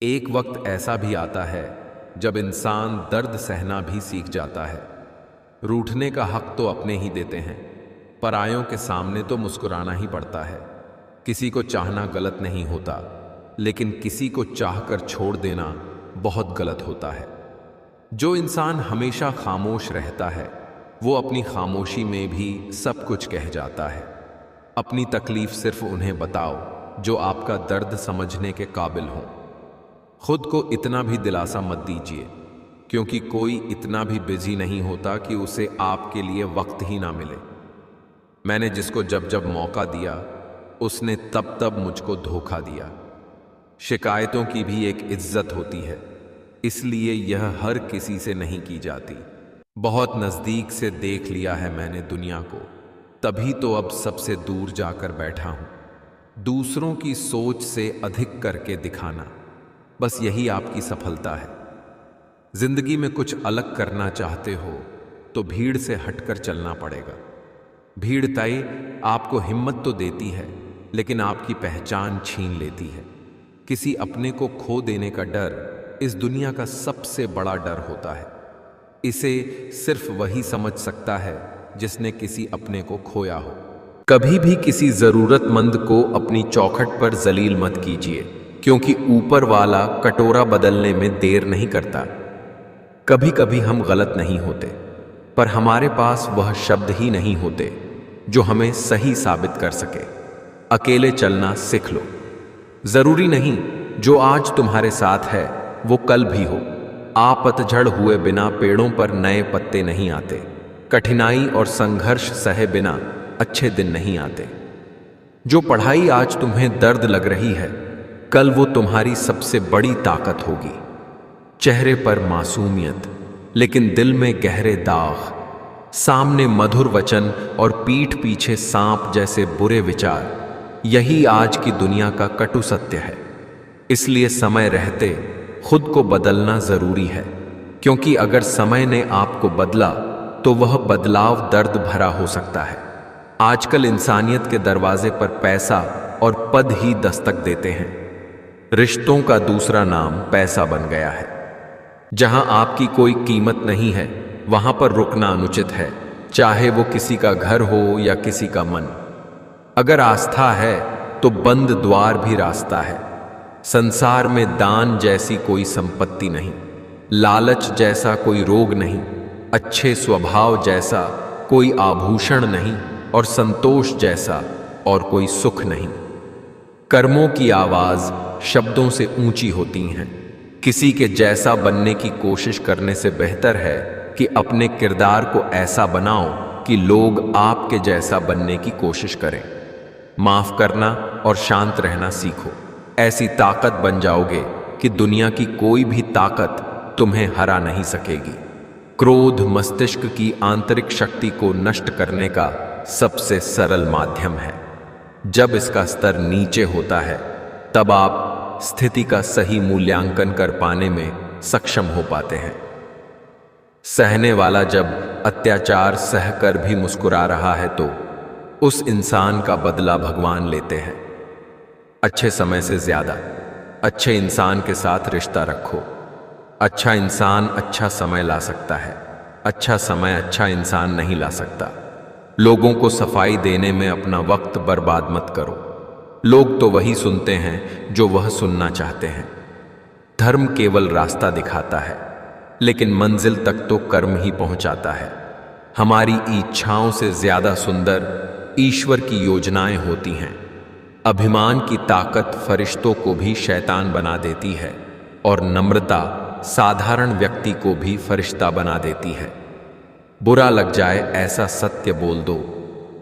एक वक्त ऐसा भी आता है जब इंसान दर्द सहना भी सीख जाता है। रूठने का हक तो अपने ही देते हैं, परायों के सामने तो मुस्कुराना ही पड़ता है। किसी को चाहना गलत नहीं होता, लेकिन किसी को चाहकर छोड़ देना बहुत गलत होता है। जो इंसान हमेशा खामोश रहता है वो अपनी खामोशी में भी सब कुछ कह जाता है। अपनी तकलीफ सिर्फ उन्हें बताओ जो आपका दर्द समझने के काबिल हों। खुद को इतना भी दिलासा मत दीजिए, क्योंकि कोई इतना भी बिजी नहीं होता कि उसे आपके लिए वक्त ही ना मिले। मैंने जिसको जब जब मौका दिया उसने तब तब मुझको धोखा दिया। शिकायतों की भी एक इज्जत होती है, इसलिए यह हर किसी से नहीं की जाती। बहुत नज़दीक से देख लिया है मैंने दुनिया को, तभी तो अब सबसे दूर जाकर बैठा हूं। दूसरों की सोच से अधिक करके दिखाना, बस यही आपकी सफलता है। जिंदगी में कुछ अलग करना चाहते हो तो भीड़ से हटकर चलना पड़ेगा। भीड़ तय आपको हिम्मत तो देती है, लेकिन आपकी पहचान छीन लेती है। किसी अपने को खो देने का डर इस दुनिया का सबसे बड़ा डर होता है। इसे सिर्फ वही समझ सकता है जिसने किसी अपने को खोया हो। कभी भी किसी जरूरतमंद को अपनी चौखट पर जलील मत कीजिए, क्योंकि ऊपर वाला कटोरा बदलने में देर नहीं करता। कभी कभी हम गलत नहीं होते, पर हमारे पास वह शब्द ही नहीं होते जो हमें सही साबित कर सके। अकेले चलना सीख लो। जरूरी नहीं जो आज तुम्हारे साथ है वो कल भी हो। आप पतझड़ हुए बिना पेड़ों पर नए पत्ते नहीं आते। कठिनाई और संघर्ष सहे बिना अच्छे दिन नहीं आते। जो पढ़ाई आज तुम्हें दर्द लग रही है, कल वो तुम्हारी सबसे बड़ी ताकत होगी। चेहरे पर मासूमियत, लेकिन दिल में गहरे दाग। सामने मधुर वचन और पीठ पीछे सांप जैसे बुरे विचार। यही आज की दुनिया का कटु सत्य है। इसलिए समय रहते खुद को बदलना जरूरी है, क्योंकि अगर समय ने आपको बदला तो वह बदलाव दर्द भरा हो सकता है। आजकल इंसानियत के दरवाजे पर पैसा और पद ही दस्तक देते हैं। रिश्तों का दूसरा नाम पैसा बन गया है। जहां आपकी कोई कीमत नहीं है वहां पर रुकना अनुचित है, चाहे वो किसी का घर हो या किसी का मन। अगर आस्था है तो बंद द्वार भी रास्ता है। संसार में दान जैसी कोई संपत्ति नहीं, लालच जैसा कोई रोग नहीं, अच्छे स्वभाव जैसा कोई आभूषण नहीं, और संतोष जैसा और कोई सुख नहीं। कर्मों की आवाज शब्दों से ऊंची होती हैं। किसी के जैसा बनने की कोशिश करने से बेहतर है कि अपने किरदार को ऐसा बनाओ कि लोग आपके जैसा बनने की कोशिश करें। माफ करना और शांत रहना सीखो। ऐसी ताकत बन जाओगे कि दुनिया की कोई भी ताकत तुम्हें हरा नहीं सकेगी। क्रोध मस्तिष्क की आंतरिक शक्ति को नष्ट करने का सबसे सरल माध्यम है। जब इसका स्तर नीचे होता है तब आप स्थिति का सही मूल्यांकन कर पाने में सक्षम हो पाते हैं। सहने वाला जब अत्याचार सहकर भी मुस्कुरा रहा है तो उस इंसान का बदला भगवान लेते हैं। अच्छे समय से ज्यादा अच्छे इंसान के साथ रिश्ता रखो। अच्छा इंसान अच्छा समय ला सकता है, अच्छा समय अच्छा इंसान नहीं ला सकता। लोगों को सफाई देने में अपना वक्त बर्बाद मत करो। लोग तो वही सुनते हैं जो वह सुनना चाहते हैं। धर्म केवल रास्ता दिखाता है, लेकिन मंजिल तक तो कर्म ही पहुंचाता है। हमारी इच्छाओं से ज्यादा सुंदर ईश्वर की योजनाएं होती हैं। अभिमान की ताकत फरिश्तों को भी शैतान बना देती है, और नम्रता साधारण व्यक्ति को भी फरिश्ता बना देती है। बुरा लग जाए ऐसा सत्य बोल दो,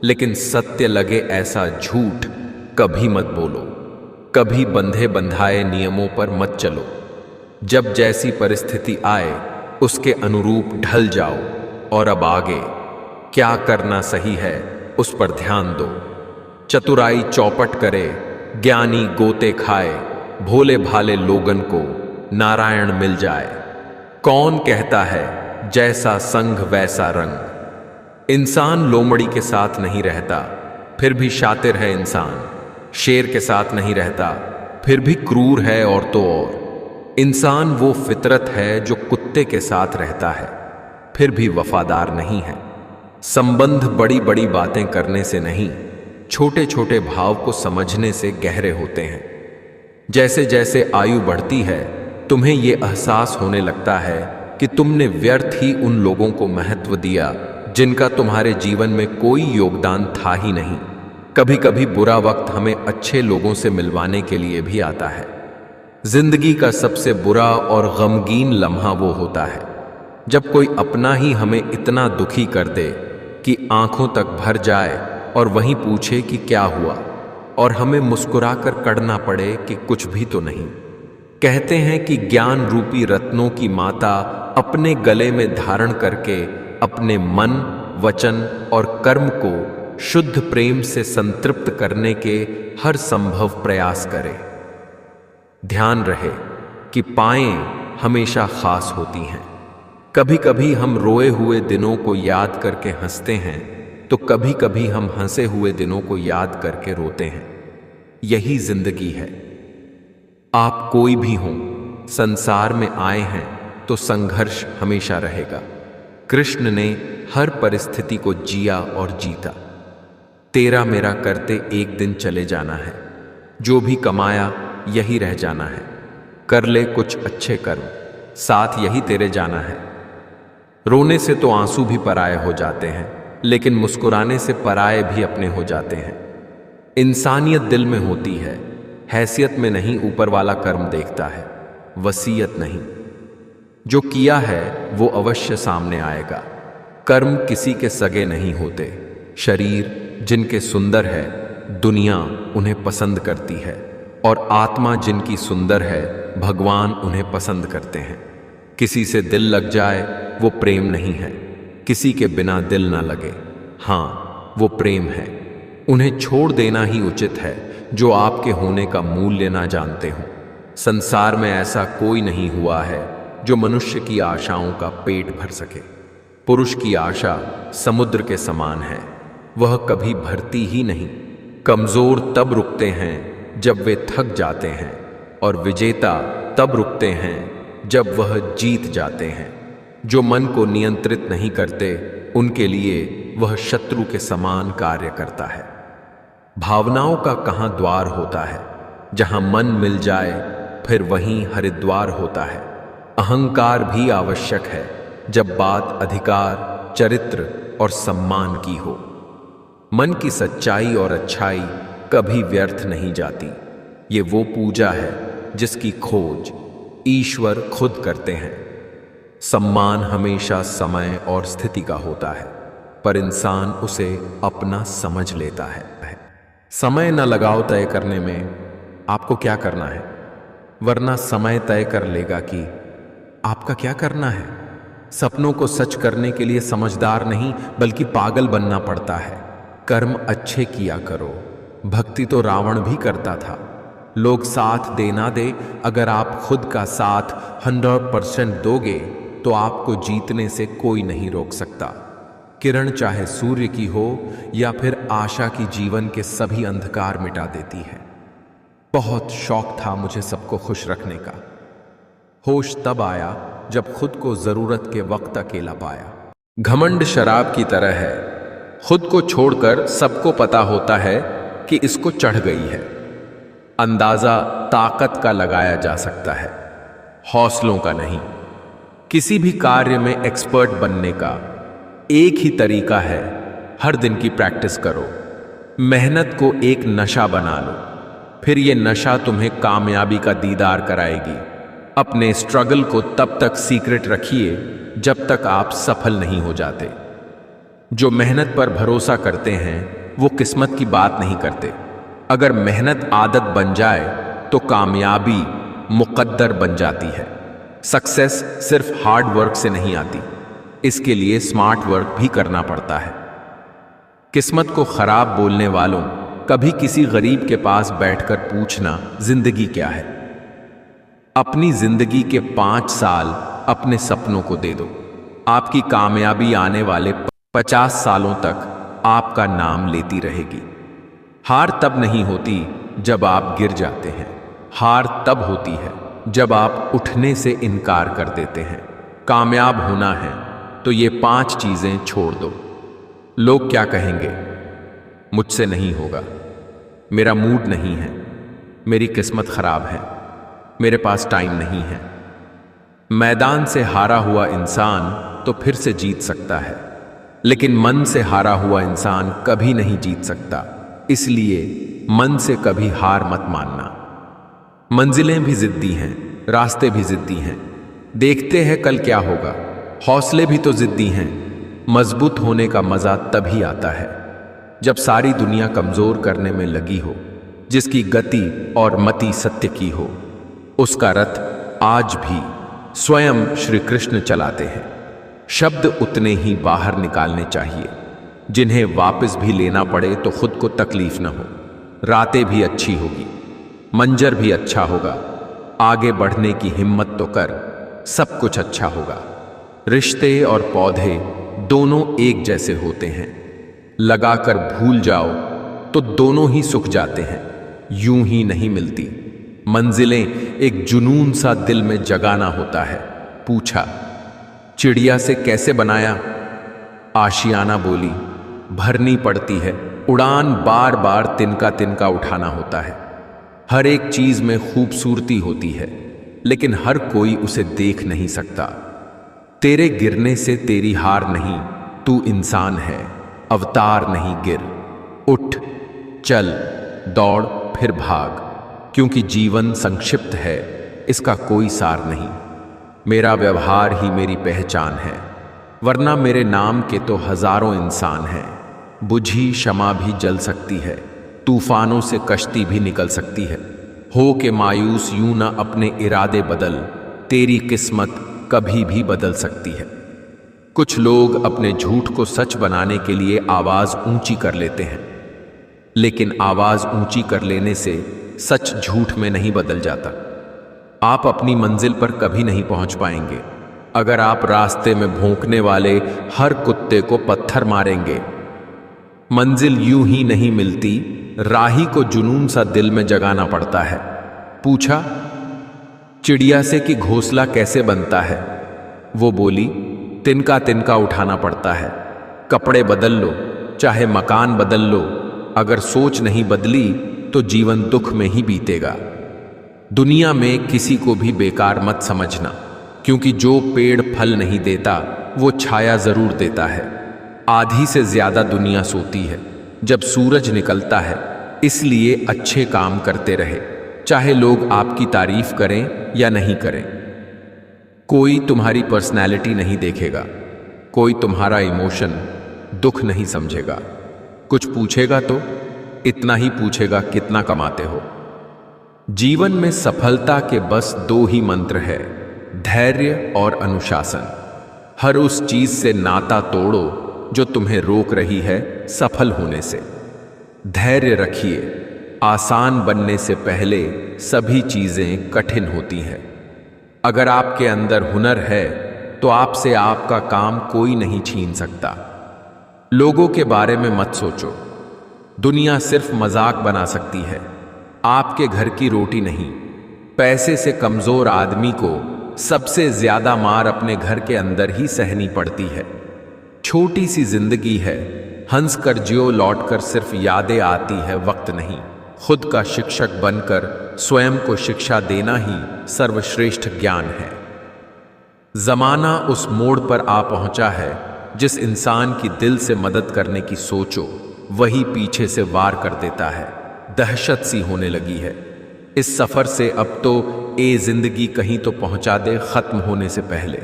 लेकिन सत्य लगे ऐसा झूठ कभी मत बोलो। कभी बंधे बंधाए नियमों पर मत चलो। जब जैसी परिस्थिति आए उसके अनुरूप ढल जाओ, और अब आगे क्या करना सही है उस पर ध्यान दो। चतुराई चौपट करे, ज्ञानी गोते खाए, भोले भाले लोगन को नारायण मिल जाए। कौन कहता है जैसा संग वैसा रंग। इंसान लोमड़ी के साथ नहीं रहता फिर भी शातिर है इंसान। शेर के साथ नहीं रहता फिर भी क्रूर है और तो और। इंसान वो फितरत है जो कुत्ते के साथ रहता है, फिर भी वफादार नहीं है। संबंध बड़ी बड़ी बातें करने से नहीं, छोटे छोटे भाव को समझने से गहरे होते हैं। जैसे जैसे आयु बढ़ती है, तुम्हें ये एहसास होने लगता है कि तुमने व्यर्थ ही उन लोगों को महत्व दिया जिनका तुम्हारे जीवन में कोई योगदान था ही नहीं। कभी कभी बुरा वक्त हमें अच्छे लोगों से मिलवाने के लिए भी आता है। जिंदगी का सबसे बुरा और गमगीन लम्हा वो होता है जब कोई अपना ही हमें इतना दुखी कर दे कि आंखों तक भर जाए और वहीं पूछे कि क्या हुआ, और हमें मुस्कुराकर कड़ना पड़े कि कुछ भी तो नहीं। कहते हैं कि ज्ञान रूपी रत्नों की माता अपने गले में धारण करके अपने मन, वचन और कर्म को शुद्ध प्रेम से संतृप्त करने के हर संभव प्रयास करे। ध्यान रहे कि पाएं हमेशा खास होती हैं। कभी कभी हम रोए हुए दिनों को याद करके हंसते हैं, तो कभी कभी हम हंसे हुए दिनों को याद करके रोते हैं। यही जिंदगी है। आप कोई भी हों, संसार में आए हैं तो संघर्ष हमेशा रहेगा। कृष्ण ने हर परिस्थिति को जिया और जीता। तेरा मेरा करते एक दिन चले जाना है, जो भी कमाया यही रह जाना है। कर ले कुछ अच्छे कर्म, साथ यही तेरे जाना है। रोने से तो आंसू भी पराये हो जाते हैं, लेकिन मुस्कुराने से पराये भी अपने हो जाते हैं। इंसानियत दिल में होती है, हैसियत में नहीं। ऊपर वाला कर्म देखता है, वसीयत नहीं। जो किया है वो अवश्य सामने आएगा। कर्म किसी के सगे नहीं होते। शरीर जिनके सुंदर है, दुनिया उन्हें पसंद करती है, और आत्मा जिनकी सुंदर है, भगवान उन्हें पसंद करते हैं। किसी से दिल लग जाए वो प्रेम नहीं है, किसी के बिना दिल ना लगे, हाँ वो प्रेम है। उन्हें छोड़ देना ही उचित है जो आपके होने का मूल्य ना जानते हो। संसार में ऐसा कोई नहीं हुआ है जो मनुष्य की आशाओं का पेट भर सके। पुरुष की आशा समुद्र के समान है, वह कभी भरती ही नहीं। कमजोर तब रुकते हैं जब वे थक जाते हैं, और विजेता तब रुकते हैं जब वह जीत जाते हैं। जो मन को नियंत्रित नहीं करते, उनके लिए वह शत्रु के समान कार्य करता है। भावनाओं का कहाँ द्वार होता है? जहां मन मिल जाए फिर वहीं हरिद्वार होता है। अहंकार भी आवश्यक है जब बात अधिकार, चरित्र और सम्मान की हो। मन की सच्चाई और अच्छाई कभी व्यर्थ नहीं जाती। ये वो पूजा है जिसकी खोज ईश्वर खुद करते हैं। सम्मान हमेशा समय और स्थिति का होता है, पर इंसान उसे अपना समझ लेता है। समय न लगाओ तय करने में आपको क्या करना है, वरना समय तय कर लेगा कि आपका क्या करना है। सपनों को सच करने के लिए समझदार नहीं बल्कि पागल बनना पड़ता है। कर्म अच्छे किया करो। भक्ति तो रावण भी करता था। लोग साथ दे ना दे, अगर आप खुद का साथ 100% दोगे तो आपको जीतने से कोई नहीं रोक सकता। किरण चाहे सूर्य की हो या फिर आशा की, जीवन के सभी अंधकार मिटा देती है। बहुत शौक था मुझे सबको खुश रखने का। होश तब आया जब खुद को जरूरत के वक्त अकेला पाया। घमंड शराब की तरह है, खुद को छोड़कर सबको पता होता है कि इसको चढ़ गई है। अंदाजा ताकत का लगाया जा सकता है, हौसलों का नहीं। किसी भी कार्य में एक्सपर्ट बनने का एक ही तरीका है, हर दिन की प्रैक्टिस करो। मेहनत को एक नशा बना लो, फिर ये नशा तुम्हें कामयाबी का दीदार कराएगी। अपने स्ट्रगल को तब तक सीक्रेट रखिए जब तक आप सफल नहीं हो जाते। जो मेहनत पर भरोसा करते हैं वो किस्मत की बात नहीं करते। अगर मेहनत आदत बन जाए तो कामयाबी मुकद्दर बन जाती है। सक्सेस सिर्फ हार्ड वर्क से नहीं आती, इसके लिए स्मार्ट वर्क भी करना पड़ता है। किस्मत को खराब बोलने वालों, कभी किसी गरीब के पास बैठकर पूछना जिंदगी क्या है। अपनी जिंदगी के 5 साल अपने सपनों को दे दो। आपकी कामयाबी आने वाले 50 सालों तक आपका नाम लेती रहेगी। हार तब नहीं होती जब आप गिर जाते हैं, हार तब होती है जब आप उठने से इनकार कर देते हैं। कामयाब होना है तो ये 5 चीजें छोड़ दो। लोग क्या कहेंगे? मुझसे नहीं होगा, मेरा मूड नहीं है, मेरी किस्मत खराब है, मेरे पास टाइम नहीं है। मैदान से हारा हुआ इंसान तो फिर से जीत सकता है, लेकिन मन से हारा हुआ इंसान कभी नहीं जीत सकता। इसलिए मन से कभी हार मत मानना। मंजिलें भी जिद्दी हैं, रास्ते भी जिद्दी हैं। देखते हैं कल क्या होगा। हौसले भी तो जिद्दी हैं। मजबूत होने का मजा तभी आता है जब सारी दुनिया कमजोर करने में लगी हो। जिसकी गति और मति सत्य की हो, उसका रथ आज भी स्वयं श्री कृष्ण चलाते हैं। शब्द उतने ही बाहर निकालने चाहिए जिन्हें वापस भी लेना पड़े तो खुद को तकलीफ न हो। रातें भी अच्छी होगी, मंजर भी अच्छा होगा। आगे बढ़ने की हिम्मत तो कर, सब कुछ अच्छा होगा। रिश्ते और पौधे दोनों एक जैसे होते हैं। लगाकर भूल जाओ तो दोनों ही सूख जाते हैं, यूं ही नहीं मिलती। मंजिलें एक जुनून सा दिल में जगाना होता है। पूछा, चिड़िया से कैसे बनाया? आशियाना बोली, भरनी पड़ती है। उड़ान बार बार तिनका तिनका उठाना होता है। हर एक चीज में खूबसूरती होती है, लेकिन हर कोई उसे देख नहीं सकता। तेरे गिरने से तेरी हार नहीं, तू इंसान है, अवतार नहीं गिर। उठ, चल, दौड़, फिर भाग, क्योंकि जीवन संक्षिप्त है, इसका कोई सार नहीं। मेरा व्यवहार ही मेरी पहचान है, वरना मेरे नाम के तो हजारों इंसान हैं। बुझी शमा भी जल सकती है, तूफानों से कश्ती भी निकल सकती है। हो के मायूस यूं ना अपने इरादे बदल, तेरी किस्मत कभी भी बदल सकती है। कुछ लोग अपने झूठ को सच बनाने के लिए आवाज ऊंची कर लेते हैं, लेकिन आवाज ऊंची कर लेने से सच झूठ में नहीं बदल जाता। आप अपनी मंजिल पर कभी नहीं पहुंच पाएंगे अगर आप रास्ते में भौंकने वाले हर कुत्ते को पत्थर मारेंगे। मंजिल यूं ही नहीं मिलती, राही को जुनून सा दिल में जगाना पड़ता है। पूछा, चिड़िया से कि घोंसला कैसे बनता है? वो बोली, तिनका तिनका उठाना पड़ता है। कपड़े बदल लो, चाहे मकान बदल लो, अगर सोच नहीं बदली तो जीवन दुख में ही बीतेगा। दुनिया में किसी को भी बेकार मत समझना, क्योंकि जो पेड़ फल नहीं देता वो छाया जरूर देता है। आधी से ज्यादा दुनिया सोती है जब सूरज निकलता है। इसलिए अच्छे काम करते रहे, चाहे लोग आपकी तारीफ करें या नहीं करें। कोई तुम्हारी पर्सनैलिटी नहीं देखेगा, कोई तुम्हारा इमोशन दुख नहीं समझेगा। कुछ पूछेगा तो इतना ही पूछेगा, कितना कमाते हो? जीवन में सफलता के बस 2 ही मंत्र है, धैर्य और अनुशासन। हर उस चीज से नाता तोड़ो जो तुम्हें रोक रही है सफल होने से। धैर्य रखिए, आसान बनने से पहले सभी चीजें कठिन होती हैं। अगर आपके अंदर हुनर है तो आपसे आपका काम कोई नहीं छीन सकता। लोगों के बारे में मत सोचो, दुनिया सिर्फ मजाक बना सकती है, आपके घर की रोटी नहीं। पैसे से कमजोर आदमी को सबसे ज्यादा मार अपने घर के अंदर ही सहनी पड़ती है। छोटी सी जिंदगी है, हंस कर जियो, लौट कर सिर्फ यादें आती है, वक्त नहीं। खुद का शिक्षक बनकर स्वयं को शिक्षा देना ही सर्वश्रेष्ठ ज्ञान है। जमाना उस मोड़ पर आ पहुंचा है, जिस इंसान की दिल से मदद करने की सोचो वही पीछे से वार कर देता है। दहशत सी होने लगी है इस सफर से, अब तो ए जिंदगी कहीं तो पहुंचा दे खत्म होने से पहले।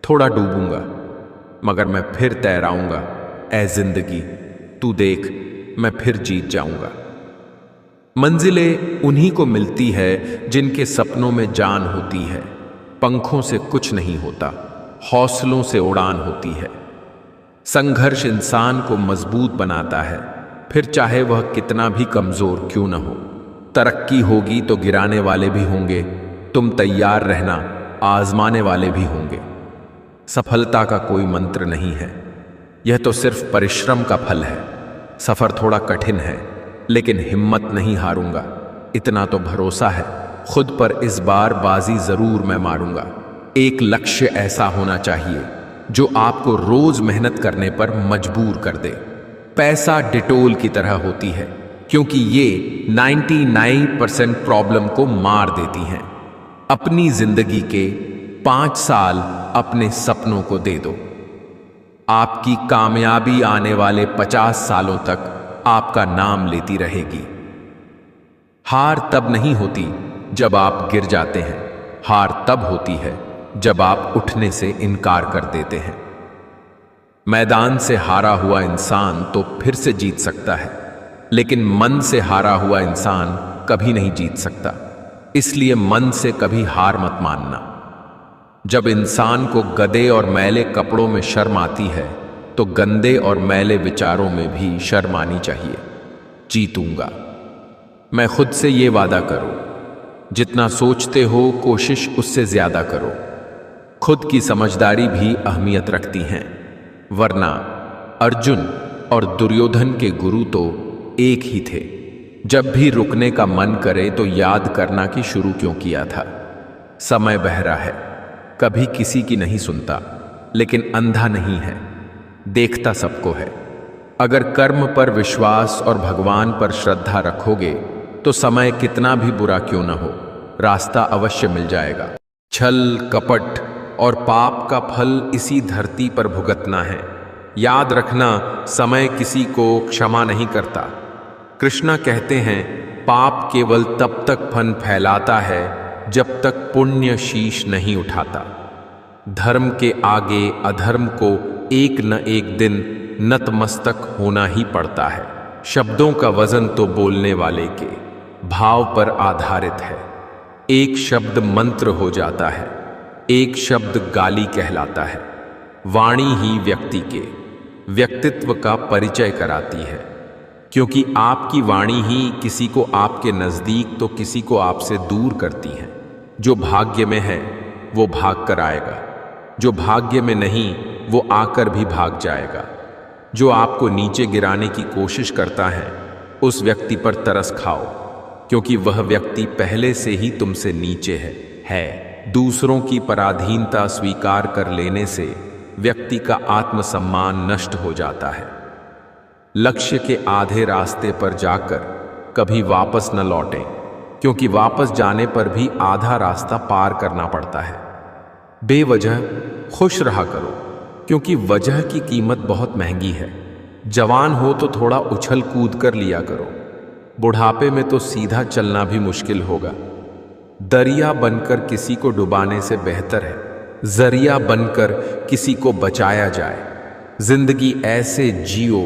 थोड़ा डूबूंगा मगर मैं फिर तैराऊंगा, ए जिंदगी तू देख मैं फिर जीत जाऊंगा। मंजिलें उन्हीं को मिलती है जिनके सपनों में जान होती है। पंखों से कुछ नहीं होता, हौसलों से उड़ान होती है। संघर्ष इंसान को मजबूत बनाता है, फिर चाहे वह कितना भी कमजोर क्यों न हो। तरक्की होगी तो गिराने वाले भी होंगे, तुम तैयार रहना, आजमाने वाले भी होंगे। सफलता का कोई मंत्र नहीं है, यह तो सिर्फ परिश्रम का फल है। सफर थोड़ा कठिन है, लेकिन हिम्मत नहीं हारूंगा, इतना तो भरोसा है। खुद पर इस बार बाजी जरूर मैं मारूंगा। एक लक्ष्य ऐसा होना चाहिए जो आपको रोज मेहनत करने पर मजबूर कर दे। पैसा डिटोल की तरह होती है, क्योंकि ये 99% प्रॉब्लम को मार देती हैं। अपनी जिंदगी के 5 साल अपने सपनों को दे दो। आपकी कामयाबी आने वाले 50 सालों तक आपका नाम लेती रहेगी। हार तब नहीं होती जब आप गिर जाते हैं, हार तब होती है जब आप उठने से इनकार कर देते हैं। मैदान से हारा हुआ इंसान तो फिर से जीत सकता है, लेकिन मन से हारा हुआ इंसान कभी नहीं जीत सकता। इसलिए मन से कभी हार मत मानना। जब इंसान को गंदे और मैले कपड़ों में शर्म आती है, तो गंदे और मैले विचारों में भी शर्म आनी चाहिए। जीतूंगा। मैं खुद से ये वादा करो, जितना सोचते हो कोशिश उससे ज्यादा करो। खुद की समझदारी भी अहमियत रखती हैं, वरना अर्जुन और दुर्योधन के गुरु तो एक ही थे। जब भी रुकने का मन करे तो याद करना कि शुरू क्यों किया था। समय बहरा है, कभी किसी की नहीं सुनता, लेकिन अंधा नहीं है, देखता सबको है। अगर कर्म पर विश्वास और भगवान पर श्रद्धा रखोगे तो समय कितना भी बुरा क्यों न हो, रास्ता अवश्य मिल जाएगा। छल, कपट और पाप का फल इसी धरती पर भुगतना है। याद रखना, समय किसी को क्षमा नहीं करता। कृष्णा कहते हैं, पाप केवल तब तक फन फैलाता है जब तक पुण्य शीश नहीं उठाता। धर्म के आगे अधर्म को एक न एक दिन नतमस्तक होना ही पड़ता है। शब्दों का वजन तो बोलने वाले के भाव पर आधारित है। एक शब्द मंत्र हो जाता है, एक शब्द गाली कहलाता है। वाणी ही व्यक्ति के व्यक्तित्व का परिचय कराती है, क्योंकि आपकी वाणी ही किसी को आपके नजदीक तो किसी को आपसे दूर करती है। जो भाग्य में है वो भाग कर आएगा, जो भाग्य में नहीं वो आकर भी भाग जाएगा। जो आपको नीचे गिराने की कोशिश करता है, उस व्यक्ति पर तरस खाओ, क्योंकि वह व्यक्ति पहले से ही तुमसे नीचे है। दूसरों की पराधीनता स्वीकार कर लेने से व्यक्ति का आत्मसम्मान नष्ट हो जाता है। लक्ष्य के आधे रास्ते पर जाकर कभी वापस न लौटें, क्योंकि वापस जाने पर भी आधा रास्ता पार करना पड़ता है। बेवजह खुश रहा करो, क्योंकि वजह की कीमत बहुत महंगी है। जवान हो तो थोड़ा उछल कूद कर लिया करो, बुढ़ापे में तो सीधा चलना भी मुश्किल होगा। दरिया बनकर किसी को डुबाने से बेहतर है जरिया बनकर किसी को बचाया जाए। जिंदगी ऐसे जियो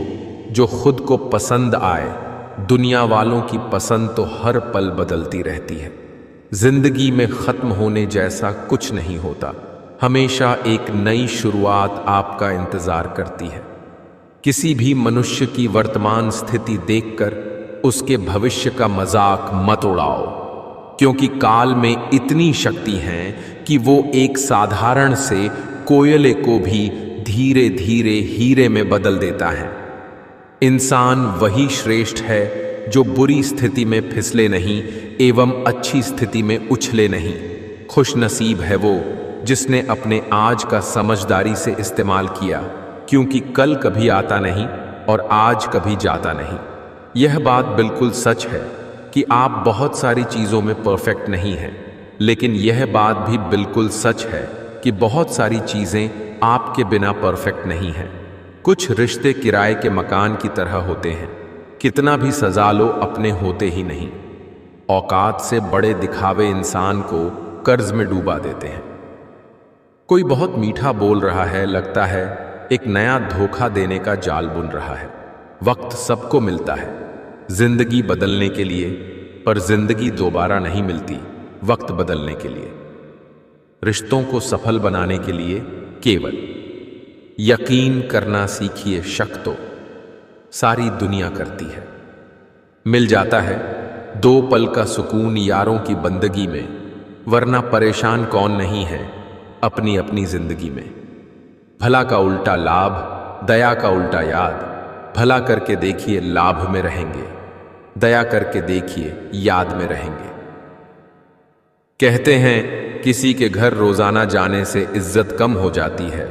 जो खुद को पसंद आए। दुनिया वालों की पसंद तो हर पल बदलती रहती है। जिंदगी में खत्म होने जैसा कुछ नहीं होता, हमेशा एक नई शुरुआत आपका इंतजार करती है। किसी भी मनुष्य की वर्तमान स्थिति देखकर उसके भविष्य का मजाक मत उड़ाओ, क्योंकि काल में इतनी शक्ति है कि वो एक साधारण से कोयले को भी धीरे धीरे हीरे में बदल देता है। इंसान वही श्रेष्ठ है जो बुरी स्थिति में फिसले नहीं एवं अच्छी स्थिति में उछले नहीं। खुश नसीब है वो जिसने अपने आज का समझदारी से इस्तेमाल किया, क्योंकि कल कभी आता नहीं और आज कभी जाता नहीं। यह बात बिल्कुल सच है कि आप बहुत सारी चीज़ों में परफेक्ट नहीं हैं, लेकिन यह बात भी बिल्कुल सच है कि बहुत सारी चीज़ें आपके बिना परफेक्ट नहीं हैं। कुछ रिश्ते किराए के मकान की तरह होते हैं, कितना भी सजा लो अपने होते ही नहीं। औकात से बड़े दिखावे इंसान को कर्ज में डूबा देते हैं। कोई बहुत मीठा बोल रहा है, लगता है एक नया धोखा देने का जाल बुन रहा है। वक्त सबको मिलता है जिंदगी बदलने के लिए, पर जिंदगी दोबारा नहीं मिलती वक्त बदलने के लिए। रिश्तों को सफल बनाने के लिए केवल यकीन करना सीखिए। शक तो सारी दुनिया करती है। मिल जाता है 2 पल का सुकून यारों की बंदगी में, वरना परेशान कौन नहीं है अपनी अपनी जिंदगी में। भला का उल्टा लाभ, दया का उल्टा याद। भला करके देखिए लाभ में रहेंगे, दया करके देखिए याद में रहेंगे। कहते हैं किसी के घर रोजाना जाने से इज्जत कम हो जाती है,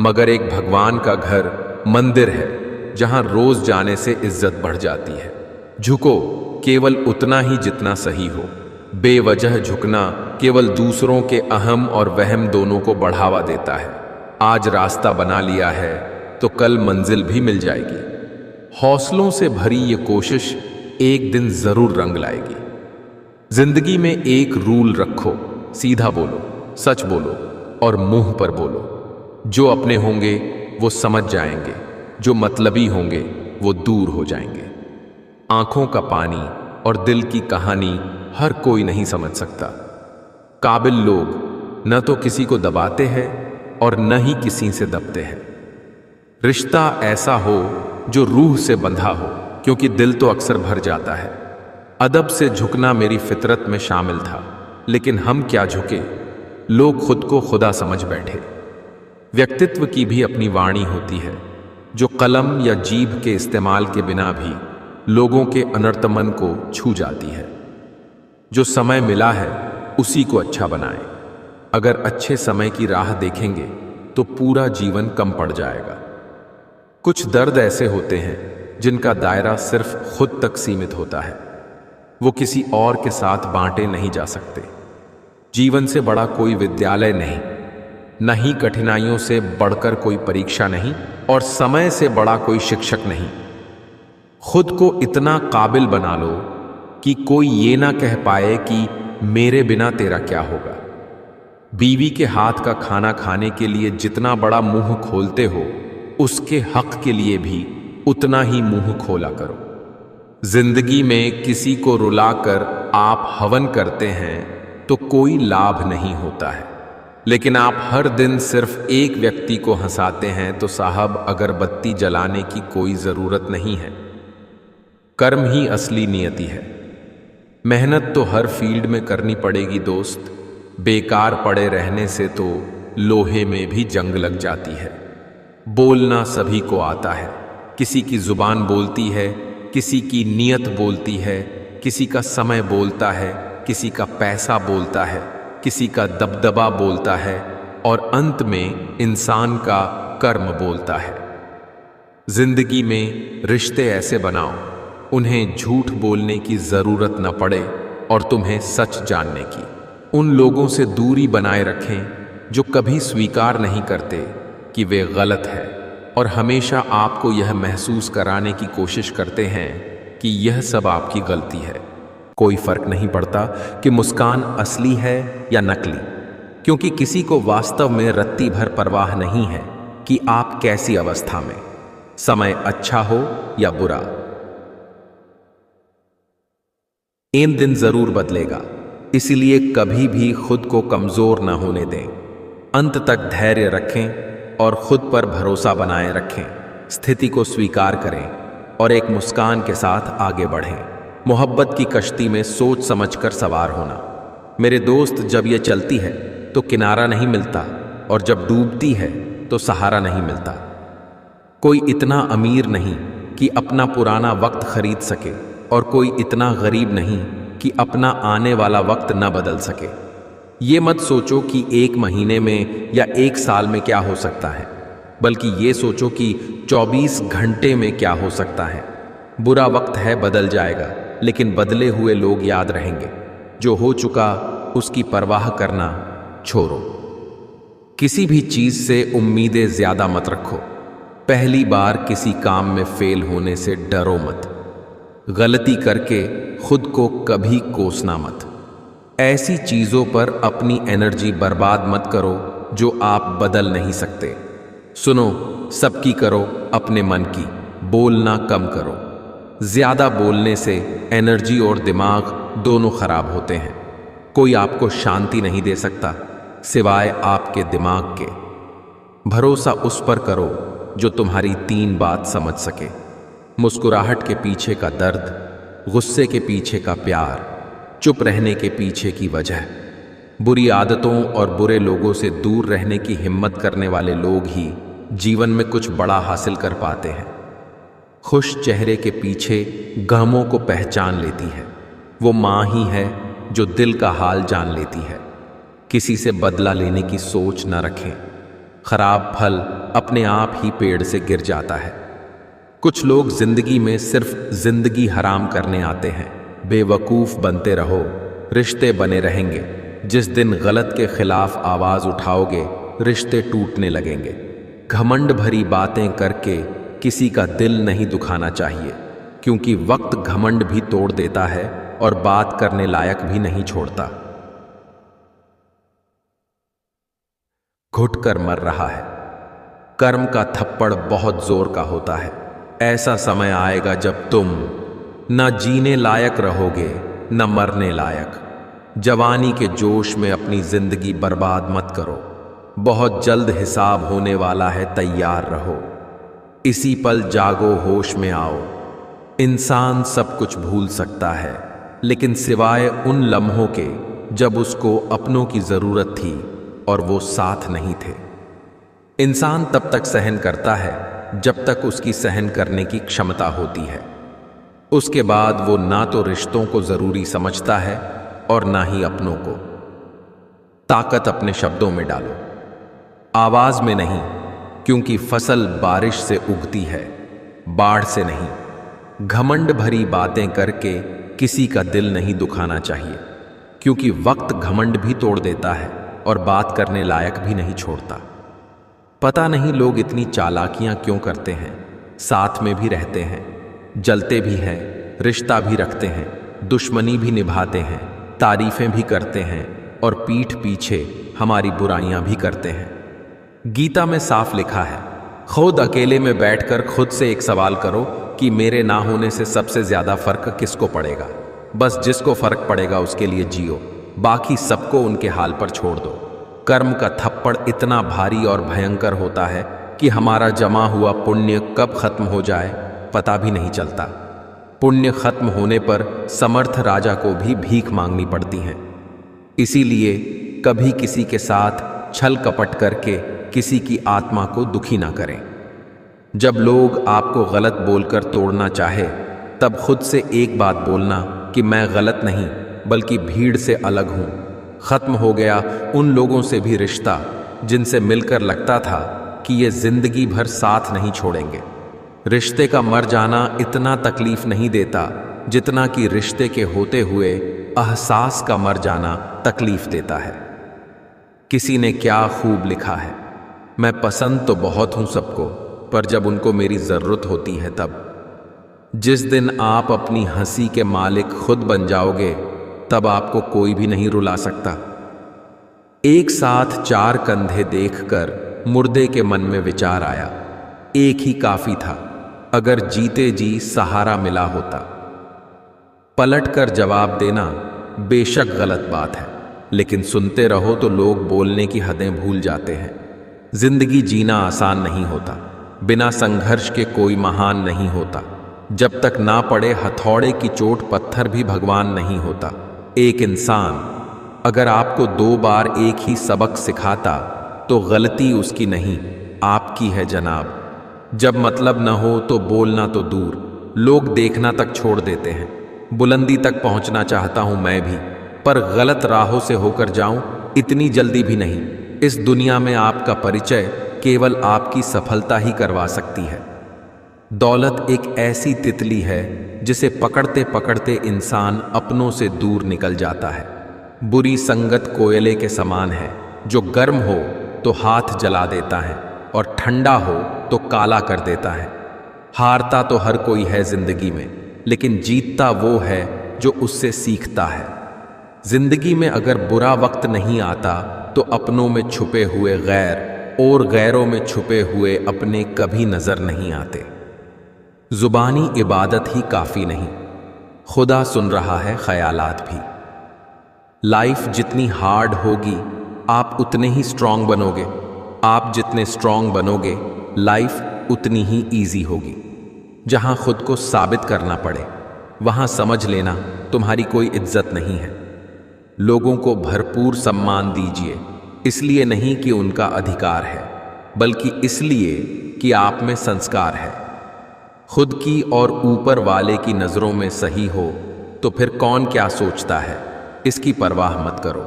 मगर एक भगवान का घर मंदिर है जहां रोज जाने से इज्जत बढ़ जाती है। झुको केवल उतना ही जितना सही हो। बेवजह झुकना केवल दूसरों के अहम और वहम दोनों को बढ़ावा देता है। आज रास्ता बना लिया है तो कल मंजिल भी मिल जाएगी। हौसलों से भरी ये कोशिश एक दिन जरूर रंग लाएगी। जिंदगी में एक रूल रखो, सीधा बोलो, सच बोलो और मुंह पर बोलो। जो अपने होंगे वो समझ जाएंगे, जो मतलबी होंगे वो दूर हो जाएंगे। आंखों का पानी और दिल की कहानी हर कोई नहीं समझ सकता। काबिल लोग न तो किसी को दबाते हैं और न ही किसी से दबते हैं। रिश्ता ऐसा हो जो रूह से बंधा हो, क्योंकि दिल तो अक्सर भर जाता है। अदब से झुकना मेरी फितरत में शामिल था, लेकिन हम क्या झुके, लोग खुद को खुदा समझ बैठे। व्यक्तित्व की भी अपनी वाणी होती है, जो कलम या जीभ के इस्तेमाल के बिना भी लोगों के अनर्तमन को छू जाती है। जो समय मिला है उसी को अच्छा बनाएं। अगर अच्छे समय की राह देखेंगे तो पूरा जीवन कम पड़ जाएगा। कुछ दर्द ऐसे होते हैं जिनका दायरा सिर्फ खुद तक सीमित होता है, वो किसी और के साथ बांटे नहीं जा सकते। जीवन से बड़ा कोई विद्यालय नहीं, न ही कठिनाइयों से बढ़कर कोई परीक्षा नहीं, और समय से बड़ा कोई शिक्षक नहीं। खुद को इतना काबिल बना लो कि कोई ये ना कह पाए कि मेरे बिना तेरा क्या होगा। बीवी के हाथ का खाना खाने के लिए जितना बड़ा मुंह खोलते हो, उसके हक के लिए भी उतना ही मुंह खोला करो। जिंदगी में किसी को रुलाकर आप हवन करते हैं तो कोई लाभ नहीं होता है, लेकिन आप हर दिन सिर्फ एक व्यक्ति को हंसाते हैं तो साहब अगरबत्ती जलाने की कोई जरूरत नहीं है। कर्म ही असली नियति है। मेहनत तो हर फील्ड में करनी पड़ेगी दोस्त। बेकार पड़े रहने से तो लोहे में भी जंग लग जाती है। बोलना सभी को आता है। किसी की जुबान बोलती है, किसी की नियत बोलती है, किसी का समय बोलता है, किसी का पैसा बोलता है, किसी का दबदबा बोलता है, और अंत में इंसान का कर्म बोलता है। जिंदगी में रिश्ते ऐसे बनाओ उन्हें झूठ बोलने की जरूरत न पड़े और तुम्हें सच जानने की। उन लोगों से दूरी बनाए रखें जो कभी स्वीकार नहीं करते कि वे गलत है और हमेशा आपको यह महसूस कराने की कोशिश करते हैं कि यह सब आपकी गलती है। कोई फर्क नहीं पड़ता कि मुस्कान असली है या नकली, क्योंकि किसी को वास्तव में रत्ती भर परवाह नहीं है कि आप कैसी अवस्था में, समय अच्छा हो या बुरा। एक दिन जरूर बदलेगा, इसलिए कभी भी खुद को कमजोर न होने दें। अंत तक धैर्य रखें और खुद पर भरोसा बनाए रखें। स्थिति को स्वीकार करें और एक मुस्कान के साथ आगे बढ़ें। मोहब्बत की कश्ती में सोच समझकर सवार होना। मेरे दोस्त, जब ये चलती है तो किनारा नहीं मिलता, और जब डूबती है तो सहारा नहीं मिलता। कोई इतना अमीर नहीं कि अपना पुराना वक्त खरीद सके, और कोई इतना गरीब नहीं कि अपना आने वाला वक्त न बदल सके। ये मत सोचो कि एक महीने में या एक साल में क्या हो सकता है, बल्कि ये सोचो कि 24 घंटे में क्या हो सकता है। बुरा वक्त है, बदल जाएगा, लेकिन बदले हुए लोग याद रहेंगे। जो हो चुका उसकी परवाह करना छोड़ो। किसी भी चीज से उम्मीदें ज्यादा मत रखो। पहली बार किसी काम में फेल होने से डरो मत। गलती करके खुद को कभी कोसना मत। ऐसी चीजों पर अपनी एनर्जी बर्बाद मत करो जो आप बदल नहीं सकते। सुनो, सबकी करो, अपने मन की। बोलना कम करो। ज्यादा बोलने से एनर्जी और दिमाग दोनों खराब होते हैं। कोई आपको शांति नहीं दे सकता सिवाय आपके दिमाग के। भरोसा उस पर करो जो तुम्हारी 3 बात समझ सके। मुस्कुराहट के पीछे का दर्द, गुस्से के पीछे का प्यार, चुप रहने के पीछे की वजह। बुरी आदतों और बुरे लोगों से दूर रहने की हिम्मत करने वाले लोग ही जीवन में कुछ बड़ा हासिल कर पाते हैं। खुश चेहरे के पीछे गमों को पहचान लेती है वो माँ ही है जो दिल का हाल जान लेती है। किसी से बदला लेने की सोच न रखें। खराब फल अपने आप ही पेड़ से गिर जाता है। कुछ लोग जिंदगी में सिर्फ जिंदगी हराम करने आते हैं। बेवकूफ बनते रहो, रिश्ते बने रहेंगे। जिस दिन गलत के खिलाफ आवाज उठाओगे, रिश्ते टूटने लगेंगे। घमंड भरी बातें करके किसी का दिल नहीं दुखाना चाहिए, क्योंकि वक्त घमंड भी तोड़ देता है और बात करने लायक भी नहीं छोड़ता। घुट कर मर रहा है। कर्म का थप्पड़ बहुत जोर का होता है। ऐसा समय आएगा जब तुम न जीने लायक रहोगे न मरने लायक। जवानी के जोश में अपनी जिंदगी बर्बाद मत करो। बहुत जल्द हिसाब होने वाला है, तैयार रहो। इसी पल जागो, होश में आओ। इंसान सब कुछ भूल सकता है, लेकिन सिवाय उन लम्हों के जब उसको अपनों की जरूरत थी और वो साथ नहीं थे। इंसान तब तक सहन करता है जब तक उसकी सहन करने की क्षमता होती है। उसके बाद वो ना तो रिश्तों को जरूरी समझता है और ना ही अपनों को। ताकत अपने शब्दों में डालो, आवाज में नहीं, क्योंकि फसल बारिश से उगती है, बाढ़ से नहीं। घमंड भरी बातें करके किसी का दिल नहीं दुखाना चाहिए, क्योंकि वक्त घमंड भी तोड़ देता है और बात करने लायक भी नहीं छोड़ता। पता नहीं लोग इतनी चालाकियां क्यों करते हैं। साथ में भी रहते हैं, जलते भी हैं, रिश्ता भी रखते हैं, दुश्मनी भी निभाते हैं, तारीफें भी करते हैं और पीठ पीछे हमारी बुराइयां भी करते हैं। गीता में साफ लिखा है, खुद अकेले में बैठकर खुद से एक सवाल करो कि मेरे ना होने से सबसे ज्यादा फर्क किसको पड़ेगा। बस जिसको फर्क पड़ेगा उसके लिए जियो, बाकी सबको उनके हाल पर छोड़ दो। कर्म का थप्पड़ इतना भारी और भयंकर होता है कि हमारा जमा हुआ पुण्य कब खत्म हो जाए पता भी नहीं चलता। पुण्य खत्म होने पर समर्थ राजा को भी भीख मांगनी पड़ती है। इसीलिए कभी किसी के साथ छल कपट करके किसी की आत्मा को दुखी ना करें। जब लोग आपको गलत बोलकर तोड़ना चाहे, तब खुद से एक बात बोलना कि मैं गलत नहीं बल्कि भीड़ से अलग हूं। खत्म हो गया उन लोगों से भी रिश्ता जिनसे मिलकर लगता था कि ये जिंदगी भर साथ नहीं छोड़ेंगे। रिश्ते का मर जाना इतना तकलीफ नहीं देता जितना कि रिश्ते के होते हुए एहसास का मर जाना तकलीफ देता है। किसी ने क्या खूब लिखा है, मैं पसंद तो बहुत हूं सबको, पर जब उनको मेरी जरूरत होती है तब। जिस दिन आप अपनी हंसी के मालिक खुद बन जाओगे, तब आपको कोई भी नहीं रुला सकता। एक साथ 4 कंधे देखकर मुर्दे के मन में विचार आया, एक ही काफी था अगर जीते जी सहारा मिला होता। पलट कर जवाब देना बेशक गलत बात है, लेकिन सुनते रहो तो लोग बोलने की हदें भूल जाते हैं। जिंदगी जीना आसान नहीं होता, बिना संघर्ष के कोई महान नहीं होता। जब तक ना पड़े हथौड़े की चोट पत्थर भी भगवान नहीं होता। एक इंसान अगर आपको 2 बार एक ही सबक सिखाता तो गलती उसकी नहीं, आपकी है जनाब। जब मतलब न हो तो बोलना तो दूर, लोग देखना तक छोड़ देते हैं। बुलंदी तक पहुंचना चाहता हूं मैं भी, पर गलत राहों से होकर जाऊं इतनी जल्दी भी नहीं। इस दुनिया में आपका परिचय केवल आपकी सफलता ही करवा सकती है। दौलत एक ऐसी तितली है जिसे पकड़ते पकड़ते इंसान अपनों से दूर निकल जाता है। बुरी संगत कोयले के समान है, जो गर्म हो तो हाथ जला देता है और ठंडा हो तो काला कर देता है। हारता तो हर कोई है जिंदगी में, लेकिन जीतता वो है जो उससे सीखता है। जिंदगी में अगर बुरा वक्त नहीं आता तो अपनों में छुपे हुए गैर और गैरों में छुपे हुए अपने कभी नजर नहीं आते। जुबानी इबादत ही काफी नहीं, खुदा सुन रहा है ख्यालात भी। लाइफ जितनी हार्ड होगी आप उतने ही स्ट्रांग बनोगे। आप जितने स्ट्रांग बनोगे लाइफ उतनी ही इजी होगी। जहां खुद को साबित करना पड़े वहां समझ लेना तुम्हारी कोई इज्जत नहीं है। लोगों को भरपूर सम्मान दीजिए, इसलिए नहीं कि उनका अधिकार है, बल्कि इसलिए कि आप में संस्कार है। खुद की और ऊपर वाले की नजरों में सही हो तो फिर कौन क्या सोचता है, इसकी परवाह मत करो।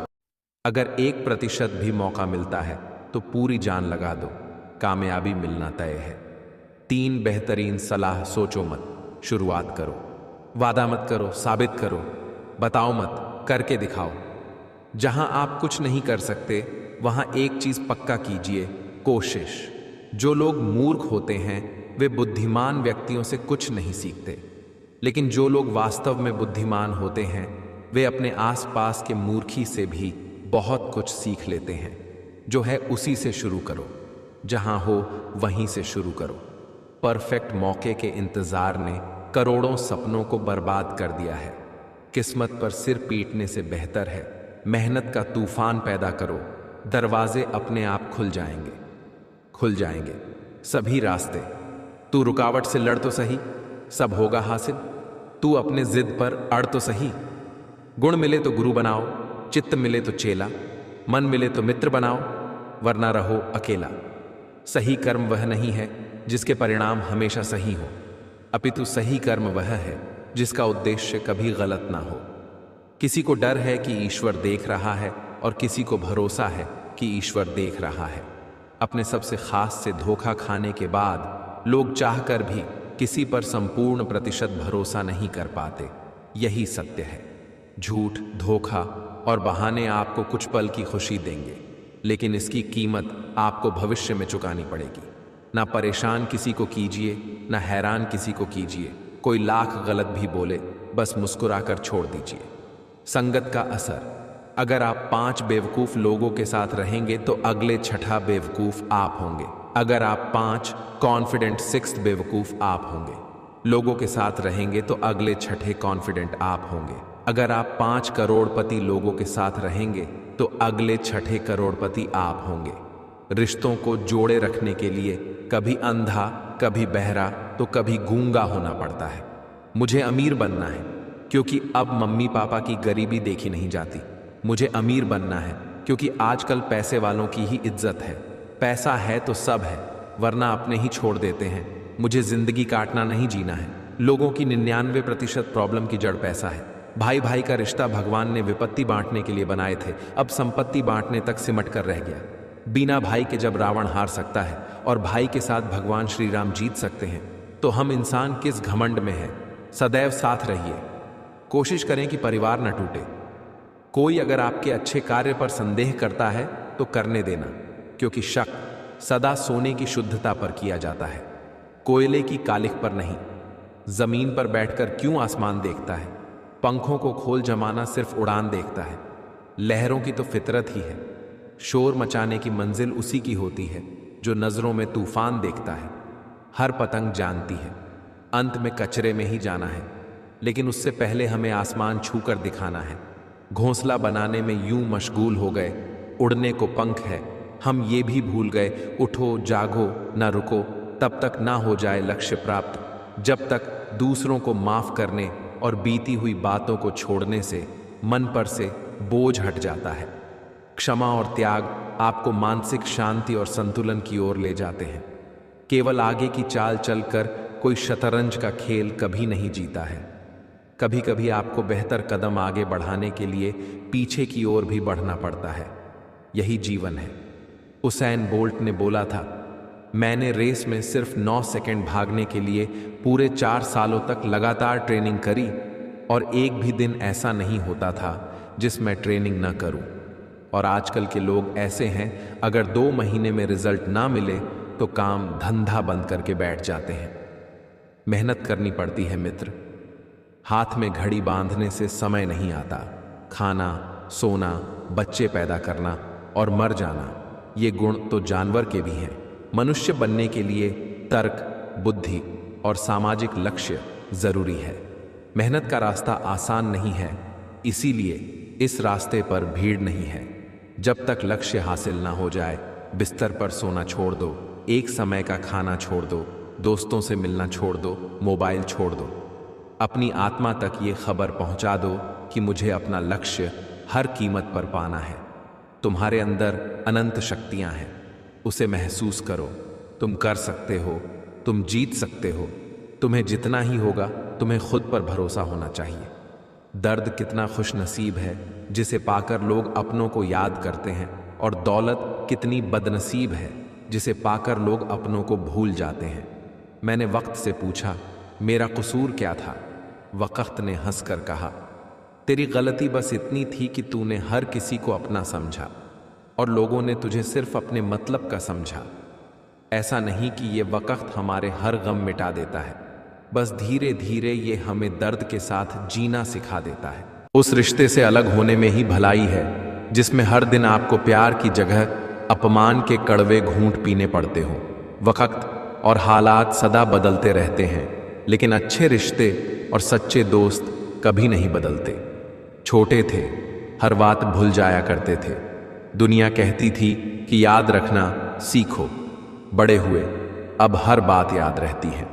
अगर 1% भी मौका मिलता है तो पूरी जान लगा दो, कामयाबी मिलना तय है। 3 बेहतरीन सलाह सोचो मत, शुरुआत करो। वादा मत करो, साबित करो। बताओ मत, करके दिखाओ। जहां आप कुछ नहीं कर सकते वहां एक चीज पक्का कीजिए, कोशिश। जो लोग मूर्ख होते हैं वे बुद्धिमान व्यक्तियों से कुछ नहीं सीखते, लेकिन जो लोग वास्तव में बुद्धिमान होते हैं वे अपने आसपास के मूर्खी से भी बहुत कुछ सीख लेते हैं। जो है उसी से शुरू करो, जहां हो वहीं से शुरू करो। परफेक्ट मौके के इंतजार ने करोड़ों सपनों को बर्बाद कर दिया है। किस्मत पर सिर पीटने से बेहतर है मेहनत का तूफान पैदा करो। दरवाजे अपने आप खुल जाएंगे, खुल जाएंगे सभी रास्ते। तू रुकावट से लड़ तो सही, सब होगा हासिल। तू अपने जिद पर अड़ तो सही। गुण मिले तो गुरु बनाओ, चित्त मिले तो चेला, मन मिले तो मित्र बनाओ, वरना रहो अकेला। सही कर्म वह नहीं है जिसके परिणाम हमेशा सही हो, अपितु सही कर्म वह है जिसका उद्देश्य कभी गलत ना हो। किसी को डर है कि ईश्वर देख रहा है और किसी को भरोसा है कि ईश्वर देख रहा है। अपने सबसे खास से धोखा खाने के बाद लोग चाहकर भी किसी पर संपूर्ण प्रतिशत भरोसा नहीं कर पाते। यही सत्य है। झूठ, धोखा और बहाने आपको कुछ पल की खुशी देंगे, लेकिन इसकी कीमत आपको भविष्य में चुकानी पड़ेगी। ना परेशान किसी को कीजिए, ना हैरान किसी को कीजिए। कोई लाख गलत भी बोले, बस मुस्कुराकर छोड़ दीजिए। संगत का असर। अगर आप 5 बेवकूफ लोगों के साथ रहेंगे तो अगले 6ठा बेवकूफ आप होंगे। अगर आप 5 कॉन्फिडेंट 6th बेवकूफ आप होंगे। लोगों के साथ रहेंगे तो अगले 6ठे कॉन्फिडेंट आप होंगे। अगर आप 5 करोड़पति लोगों के साथ रहेंगे तो अगले 6ठे करोड़पति आप होंगे। रिश्तों को जोड़े रखने के लिए कभी अंधा, कभी बहरा तो कभी गूंगा होना पड़ता है। मुझे अमीर बनना है क्योंकि अब मम्मी पापा की गरीबी देखी नहीं जाती। मुझे अमीर बनना है क्योंकि आजकल पैसे वालों की ही इज्जत है। पैसा है तो सब है, वरना अपने ही छोड़ देते हैं। मुझे जिंदगी काटना नहीं, जीना है। लोगों की 99% प्रॉब्लम की जड़ पैसा है। भाई भाई का रिश्ता भगवान ने विपत्ति बांटने के लिए बनाए थे, अब संपत्ति बांटने तक सिमट कर रह गया। बिना भाई के जब रावण हार सकता है और भाई के साथ भगवान श्री राम जीत सकते हैं, तो हम इंसान किस घमंड में हैं। सदैव साथ रहिए। कोशिश करें कि परिवार न टूटे। कोई अगर आपके अच्छे कार्य पर संदेह करता है तो करने देना, क्योंकि शक सदा सोने की शुद्धता पर किया जाता है, कोयले की कालिख पर नहीं। जमीन पर बैठकर क्यों आसमान देखता है? पंखों को खोल जमाना सिर्फ उड़ान देखता है। लहरों की तो फितरत ही है। शोर मचाने की मंजिल उसी की होती है जो नजरों में तूफान देखता है। हर पतंग जानती है अंत में कचरे में ही जाना है, लेकिन उससे पहले हमें आसमान छूकर दिखाना है। घोंसला बनाने में यूं मशगूल हो गए, उड़ने को पंख है हम ये भी भूल गए। उठो जागो ना रुको, तब तक ना हो जाए लक्ष्य प्राप्त। जब तक दूसरों को माफ करने और बीती हुई बातों को छोड़ने से मन पर से बोझ हट जाता है। क्षमा और त्याग आपको मानसिक शांति और संतुलन की ओर ले जाते हैं। केवल आगे की चाल चलकर कोई शतरंज का खेल कभी नहीं जीता है। कभी कभी आपको बेहतर कदम आगे बढ़ाने के लिए पीछे की ओर भी बढ़ना पड़ता है। यही जीवन है। उसैन बोल्ट ने बोला था, मैंने रेस में सिर्फ 9 सेकंड भागने के लिए पूरे 4 सालों तक लगातार ट्रेनिंग करी, और एक भी दिन ऐसा नहीं होता था जिसमें ट्रेनिंग न करूं। और आजकल के लोग ऐसे हैं, अगर 2 महीने में रिजल्ट ना मिले तो काम धंधा बंद करके बैठ जाते हैं। मेहनत करनी पड़ती है मित्र। हाथ में घड़ी बांधने से समय नहीं आता। खाना, सोना, बच्चे पैदा करना और मर जाना, ये गुण तो जानवर के भी हैं। मनुष्य बनने के लिए तर्क, बुद्धि और सामाजिक लक्ष्य जरूरी है। मेहनत का रास्ता आसान नहीं है, इसीलिए इस रास्ते पर भीड़ नहीं है। जब तक लक्ष्य हासिल ना हो जाए, बिस्तर पर सोना छोड़ दो, एक समय का खाना छोड़ दो, दोस्तों से मिलना छोड़ दो, मोबाइल छोड़ दो। अपनी आत्मा तक ये खबर पहुंचा दो कि मुझे अपना लक्ष्य हर कीमत पर पाना है। तुम्हारे अंदर अनंत शक्तियां हैं, उसे महसूस करो। तुम कर सकते हो, तुम जीत सकते हो। तुम्हें जितना ही होगा, तुम्हें खुद पर भरोसा होना चाहिए। दर्द कितना खुश नसीब है जिसे पाकर लोग अपनों को याद करते हैं, और दौलत कितनी बदनसीब है जिसे पाकर लोग अपनों को भूल जाते हैं। मैंने वक्त से पूछा, मेरा कसूर क्या था? वक्त ने हंसकर कहा, तेरी गलती बस इतनी थी कि तूने हर किसी को अपना समझा और लोगों ने तुझे सिर्फ अपने मतलब का समझा। ऐसा नहीं कि ये वक्त हमारे हर गम मिटा देता है, बस धीरे धीरे ये हमें दर्द के साथ जीना सिखा देता है। उस रिश्ते से अलग होने में ही भलाई है जिसमें हर दिन आपको प्यार की जगह अपमान के कड़वे घूंट पीने पड़ते हो। वक्त और हालात सदा बदलते रहते हैं, लेकिन अच्छे रिश्ते और सच्चे दोस्त कभी नहीं बदलते। छोटे थे, हर बात भूल जाया करते थे। दुनिया कहती थी कि याद रखना सीखो। बड़े हुए, अब हर बात याद रहती है।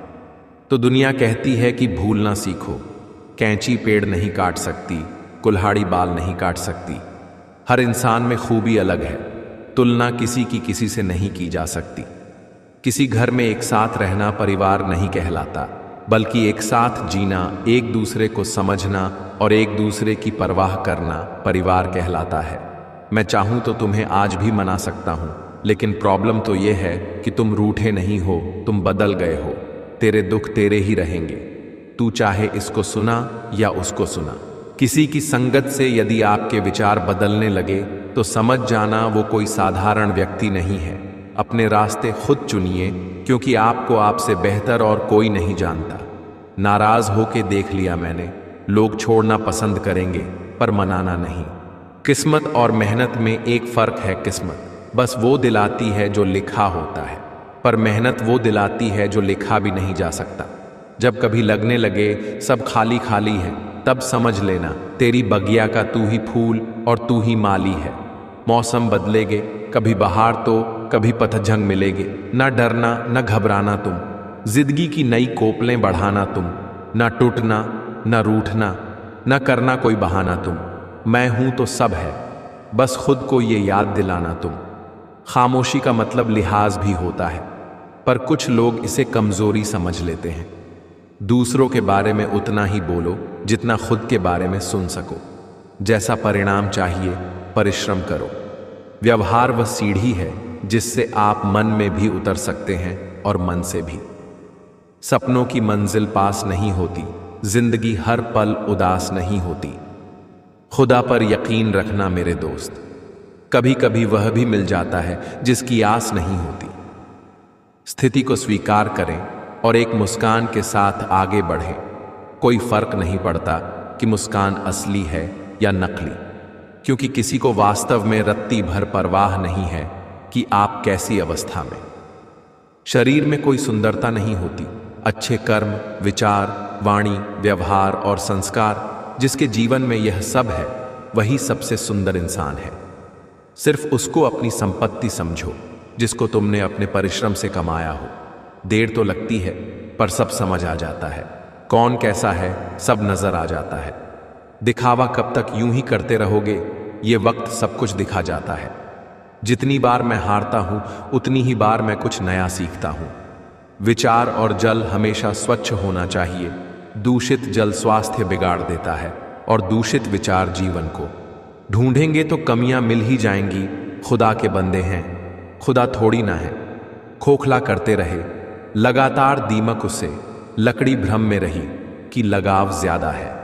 तो दुनिया कहती है कि भूलना सीखो। कैंची पेड़ नहीं काट सकती, कुल्हाड़ी बाल नहीं काट सकती। हर इंसान में खूबी अलग है, तुलना किसी की किसी से नहीं की जा सकती। किसी घर में एक साथ रहना परिवार नहीं कहलाता, बल्कि एक साथ जीना, एक दूसरे को समझना और एक दूसरे की परवाह करना परिवार कहलाता है। मैं चाहूं तो तुम्हें आज भी मना सकता हूं, लेकिन प्रॉब्लम तो यह है कि तुम रूठे नहीं हो, तुम बदल गए हो। तेरे दुख तेरे ही रहेंगे, तू चाहे इसको सुना या उसको सुना। किसी की संगत से यदि आपके विचार बदलने लगे तो समझ जाना वो कोई साधारण व्यक्ति नहीं है। अपने रास्ते खुद चुनिए, क्योंकि आपको आपसे बेहतर और कोई नहीं जानता। नाराज होके देख लिया मैंने, लोग छोड़ना पसंद करेंगे पर मनाना नहीं। किस्मत और मेहनत में एक फर्क है। किस्मत बस वो दिलाती है जो लिखा होता है, पर मेहनत वो दिलाती है जो लिखा भी नहीं जा सकता। जब कभी लगने लगे सब खाली खाली है, तब समझ लेना तेरी बगिया का तू ही फूल और तू ही माली है। मौसम बदलेगे, कभी बहार तो कभी पतझड़ मिलेगे। न डरना न घबराना तुम, जिंदगी की नई कोपलें बढ़ाना तुम। न टूटना न रूठना, न करना कोई बहाना तुम। मैं हूं तो सब है, बस खुद को ये याद दिलाना तुम। खामोशी का मतलब लिहाज भी होता है, पर कुछ लोग इसे कमजोरी समझ लेते हैं। दूसरों के बारे में उतना ही बोलो जितना खुद के बारे में सुन सको। जैसा परिणाम चाहिए परिश्रम करो। व्यवहार वह सीढ़ी है जिससे आप मन में भी उतर सकते हैं और मन से भी। सपनों की मंजिल पास नहीं होती, जिंदगी हर पल उदास नहीं होती। खुदा पर यकीन रखना मेरे दोस्त, कभी कभी वह भी मिल जाता है जिसकी आस नहीं होती। स्थिति को स्वीकार करें और एक मुस्कान के साथ आगे बढ़ें। कोई फर्क नहीं पड़ता कि मुस्कान असली है या नकली, क्योंकि किसी को वास्तव में रत्ती भर परवाह नहीं है कि आप कैसी अवस्था में। शरीर में कोई सुंदरता नहीं होती, अच्छे कर्म, विचार, वाणी, व्यवहार और संस्कार जिसके जीवन में यह सब है, वही सबसे सुंदर इंसान है। सिर्फ उसको अपनी संपत्ति समझो जिसको तुमने अपने परिश्रम से कमाया हो। देर तो लगती है, पर सब समझ आ जाता है। कौन कैसा है सब नजर आ जाता है। दिखावा कब तक यूं ही करते रहोगे, ये वक्त सब कुछ दिखा जाता है। जितनी बार मैं हारता हूं, उतनी ही बार मैं कुछ नया सीखता हूं। विचार और जल हमेशा स्वच्छ होना चाहिए। दूषित जल स्वास्थ्य बिगाड़ देता है और दूषित विचार जीवन को। ढूंढेंगे तो कमियां मिल ही जाएंगी। खुदा के बंदे हैं, खुदा थोड़ी ना है। खोखला करते रहे, लगातार दीमक उसे, लकड़ी भ्रम में रही कि लगाव ज्यादा है।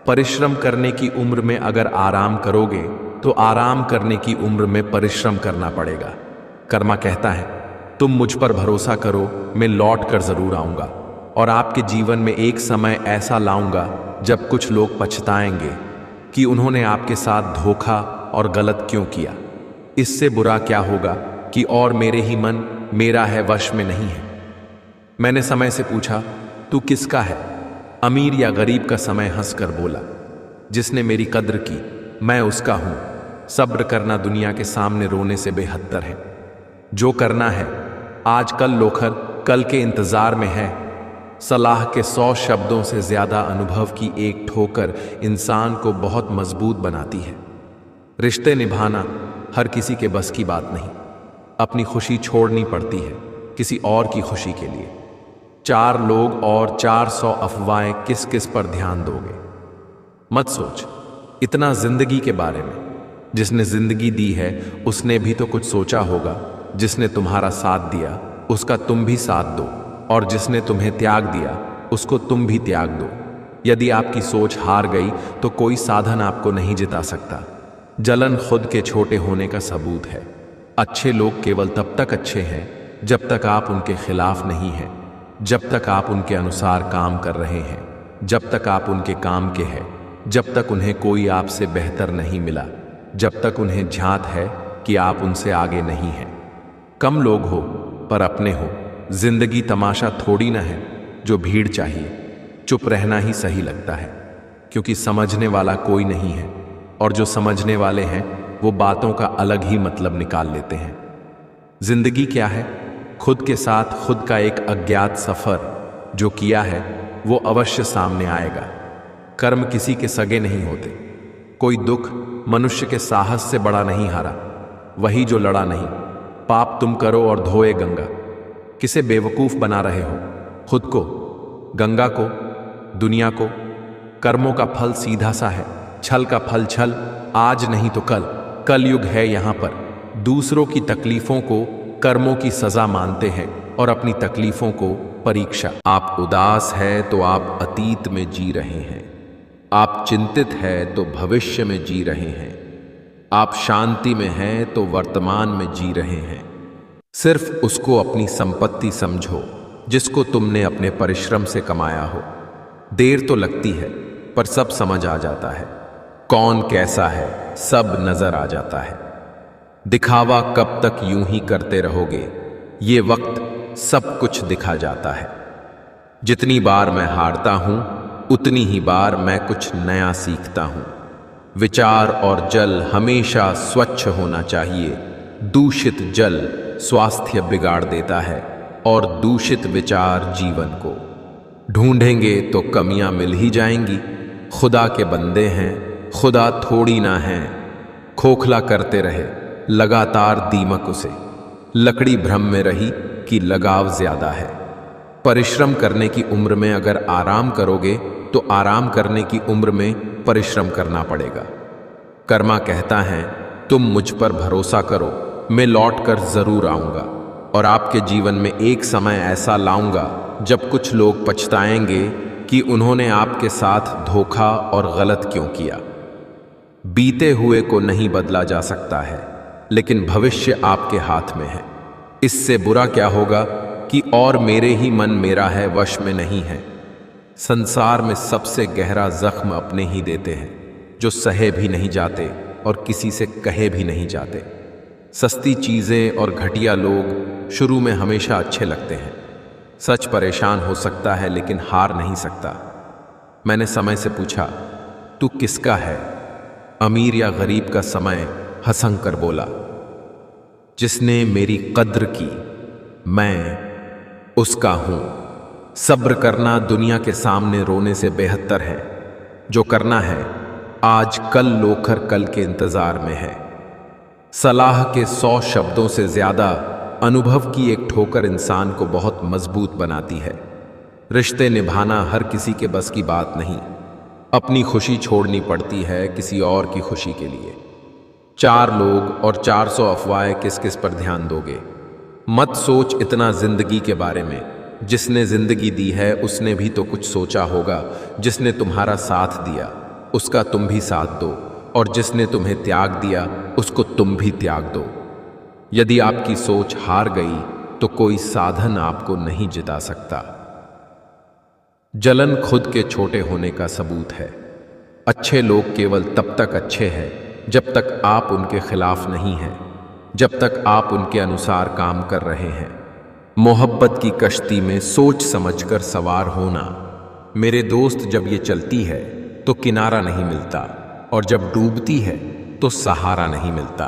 परिश्रम करने की उम्र में अगर आराम करोगे तो आराम करने की उम्र में परिश्रम करना पड़ेगा। कर्मा कहता है, तुम मुझ पर भरोसा करो, मैं लौट कर जरूर आऊंगा और आपके जीवन में एक समय ऐसा लाऊंगा जब कुछ लोग पछताएंगे कि उन्होंने आपके साथ धोखा और गलत क्यों किया। इससे बुरा क्या होगा कि और मेरे ही मन मेरा है वश में नहीं है। मैंने समय से पूछा, तू किसका है? अमीर या गरीब का समय हंसकर बोला, जिसने मेरी कद्र की मैं उसका हूं। सब्र करना दुनिया के सामने रोने से बेहतर है। जो करना है आज कल लोखर कल के इंतजार में है। सलाह के 100 शब्दों से ज्यादा अनुभव की एक ठोकर इंसान को बहुत मजबूत बनाती है। रिश्ते निभाना हर किसी के बस की बात नहीं। अपनी खुशी छोड़नी पड़ती है किसी और की खुशी के लिए। 4 लोग और 400 अफवाहें, किस किस पर ध्यान दोगे? मत सोच इतना जिंदगी के बारे में। जिसने जिंदगी दी है उसने भी तो कुछ सोचा होगा। जिसने तुम्हारा साथ दिया उसका तुम भी साथ दो, और जिसने तुम्हें त्याग दिया उसको तुम भी त्याग दो। यदि आपकी सोच हार गई तो कोई साधन आपको नहीं जिता सकता। जलन खुद के छोटे होने का सबूत है। अच्छे लोग केवल तब तक अच्छे हैं जब तक आप उनके खिलाफ नहीं हैं, जब तक आप उनके अनुसार काम कर रहे हैं, जब तक आप उनके काम के हैं, जब तक उन्हें कोई आपसे बेहतर नहीं मिला, जब तक उन्हें झांत है कि आप उनसे आगे नहीं हैं। कम लोग हो पर अपने हो। जिंदगी तमाशा थोड़ी ना है जो भीड़ चाहिए। चुप रहना ही सही लगता है, क्योंकि समझने वाला कोई नहीं है, और जो समझने वाले हैं वो बातों का अलग ही मतलब निकाल लेते हैं। जिंदगी क्या है? खुद के साथ खुद का एक अज्ञात सफर। जो किया है वो अवश्य सामने आएगा। कर्म किसी के सगे नहीं होते। कोई दुख मनुष्य के साहस से बड़ा नहीं हारा, वही जो लड़ा नहीं। पाप तुम करो और धोए गंगा। किसे बेवकूफ बना रहे हो? खुद को, गंगा को, दुनिया को। कर्मों का फल सीधा सा है, छल का फल छल। आज नहीं तो कल। कलयुग है यहां पर। दूसरों की तकलीफों को कर्मों की सजा मानते हैं और अपनी तकलीफों को परीक्षा। आप उदास है तो आप अतीत में जी रहे हैं। आप चिंतित है तो भविष्य में जी रहे हैं। आप शांति में हैं तो वर्तमान में जी रहे हैं। सिर्फ उसको अपनी संपत्ति समझो जिसको तुमने अपने परिश्रम से कमाया हो। देर तो लगती है पर सब समझ आ जाता है। कौन कैसा है सब नजर आ जाता है। दिखावा कब तक यूं ही करते रहोगे? ये वक्त सब कुछ दिखा जाता है। जितनी बार मैं हारता हूं उतनी ही बार मैं कुछ नया सीखता हूं। विचार और जल हमेशा स्वच्छ होना चाहिए। दूषित जल स्वास्थ्य बिगाड़ देता है और दूषित विचार जीवन को। ढूंढेंगे तो कमियां मिल ही जाएंगी। खुदा के बंदे हैं, खुदा थोड़ी ना है। खोखला करते रहे लगातार दीमक उसे। लकड़ी भ्रम में रही कि लगाव ज्यादा है। परिश्रम करने की उम्र में अगर आराम करोगे तो आराम करने की उम्र में परिश्रम करना पड़ेगा। कर्मा कहता है तुम मुझ पर भरोसा करो, मैं लौट कर जरूर आऊंगा और आपके जीवन में एक समय ऐसा लाऊंगा जब कुछ लोग पछताएंगे कि उन्होंने आपके साथ धोखा और गलत क्यों किया। बीते हुए को नहीं बदला जा सकता है, लेकिन भविष्य आपके हाथ में है। इससे बुरा क्या होगा कि और मेरे ही मन मेरा है वश में नहीं है। संसार में सबसे गहरा जख्म अपने ही देते हैं, जो सहे भी नहीं जाते और किसी से कहे भी नहीं जाते। सस्ती चीजें और घटिया लोग शुरू में हमेशा अच्छे लगते हैं। सच परेशान हो सकता है लेकिन हार नहीं सकता। मैंने समय से पूछा, तू किसका है? अमीर या गरीब का समय हंस कर बोला, जिसने मेरी कद्र की मैं उसका हूं। सब्र करना दुनिया के सामने रोने से बेहतर है। जो करना है आज कल लोकर कल के इंतजार में है। सलाह के 100 शब्दों से ज्यादा अनुभव की एक ठोकर इंसान को बहुत मजबूत बनाती है। रिश्ते निभाना हर किसी के बस की बात नहीं। अपनी खुशी छोड़नी पड़ती है किसी और की खुशी के लिए। 4 लोग और 400 अफवाहें किस किस पर ध्यान दोगे? मत सोच इतना जिंदगी के बारे में। जिसने जिंदगी दी है उसने भी तो कुछ सोचा होगा। जिसने तुम्हारा साथ दिया उसका तुम भी साथ दो, और जिसने तुम्हें त्याग दिया उसको तुम भी त्याग दो। यदि आपकी सोच हार गई तो कोई साधन आपको नहीं जिता सकता। जलन खुद के छोटे होने का सबूत है। अच्छे लोग केवल तब तक अच्छे हैं जब तक आप उनके खिलाफ नहीं हैं, जब तक आप उनके अनुसार काम कर रहे हैं। मोहब्बत की कश्ती में सोच समझकर सवार होना। मेरे दोस्त, जब ये चलती है तो किनारा नहीं मिलता, और जब डूबती है तो सहारा नहीं मिलता।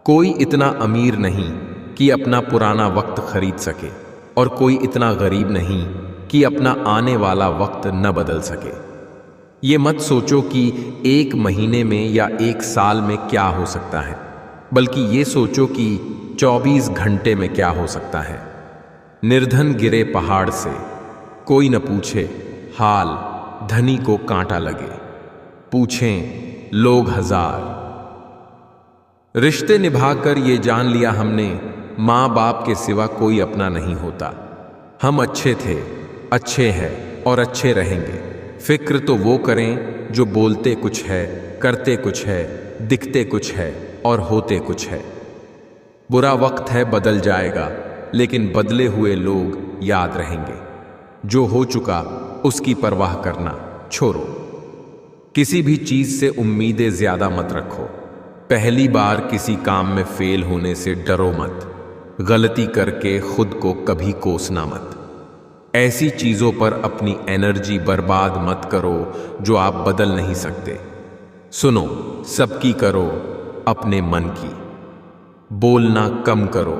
कोई इतना अमीर नहीं कि अपना पुराना वक्त खरीद सके, और कोई इतना गरीब नहीं कि अपना आने वाला वक्त न बदल सके। ये मत सोचो कि 1 महीने में या 1 साल में क्या हो सकता है, बल्कि ये सोचो कि 24 घंटे में क्या हो सकता है। निर्धन गिरे पहाड़ से, कोई न पूछे हाल, धनी को कांटा लगे। पूछें लोग हजार। रिश्ते निभाकर ये जान लिया हमने, माँ बाप के सिवा कोई अपना नहीं होता। हम अच्छे थे, अच्छे हैं और अच्छे रहेंगे। फिक्र तो वो करें जो बोलते कुछ है, करते कुछ है, दिखते कुछ है और होते कुछ है। बुरा वक्त है, बदल जाएगा, लेकिन बदले हुए लोग याद रहेंगे। जो हो चुका उसकी परवाह करना छोड़ो। किसी भी चीज से उम्मीदें ज्यादा मत रखो। पहली बार किसी काम में फेल होने से डरो मत। गलती करके खुद को कभी कोसना मत। ऐसी चीजों पर अपनी एनर्जी बर्बाद मत करो जो आप बदल नहीं सकते। सुनो, सबकी करो, अपने मन की। बोलना कम करो।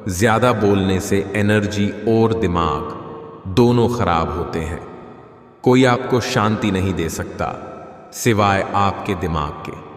ज्यादा बोलने से एनर्जी और दिमाग दोनों खराब होते हैं। कोई आपको शांति नहीं दे सकता सिवाय आपके दिमाग के।